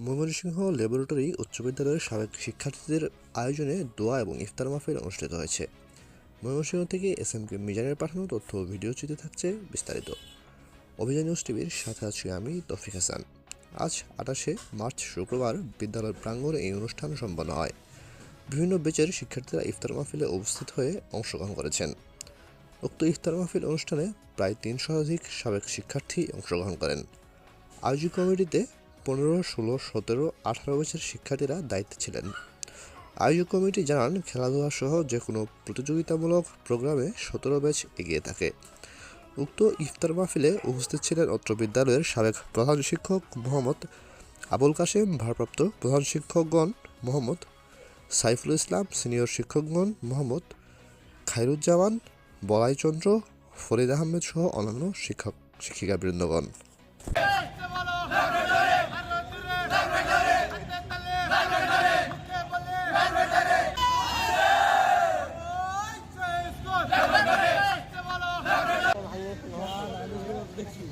Mymensingh laboratory উচ্চ বিদ্যালয়ের সাবেক শিক্ষার্থীদের আয়োজনে দোয়া এবং ইফতার মাহফিল অনুষ্ঠিত হয়েছে। ময়মনসিংহ থেকে এস.এম.কে মিজানের পাঠানো তথ্য ও ভিডিওচিত্রে থাকছে বিস্তারিত। অভিযান নিউজ টিভির সাথে আছি আমি তৌফিক হাসান। আজ ২৮শে মার্চ শুক্রবার বিদ্যালয় প্রাঙ্গণে এই অনুষ্ঠান সম্পন্ন হয়। বিভিন্ন ব্যাচের শিক্ষার্থীরা ইফতার মাহফিলে উপস্থিত হয়ে অংশগ্রহণ করেছেন। উক্ত ইফতার মাহফিল অনুষ্ঠানে প্রায় ৩০০ সাবেক শিক্ষার্থী অংশগ্রহণ করেন। আয়োজক কমিটিতে ১৫, ১৬, ১৭, ১৮ ব্যাচের শিক্ষার্থীরা দায়িত্বে ছিলেন। আয়োজক কমিটি জানান, খেলাধুলা সহ যে কোনো প্রতিযোগিতামূলক প্রোগ্রামে ১৭ ব্যাচ এগিয়ে থাকে। উক্ত ইফতার মাহফিলে উপস্থিত ছিলেন অত্র বিদ্যালয়ের সাবেক প্রধান শিক্ষক মোহাম্মদ আবুল কাশেম, ভারপ্রাপ্ত প্রধান শিক্ষকগণ মোহাম্মদ সাইফুল ইসলাম, সিনিয়র শিক্ষকগণ মোহাম্মদ খায়রুজ্জামান, বলাইচন্দ্র, ফরিদ আহমেদ সহ অন্যান্য শিক্ষিকাবৃন্দগণ। দেখি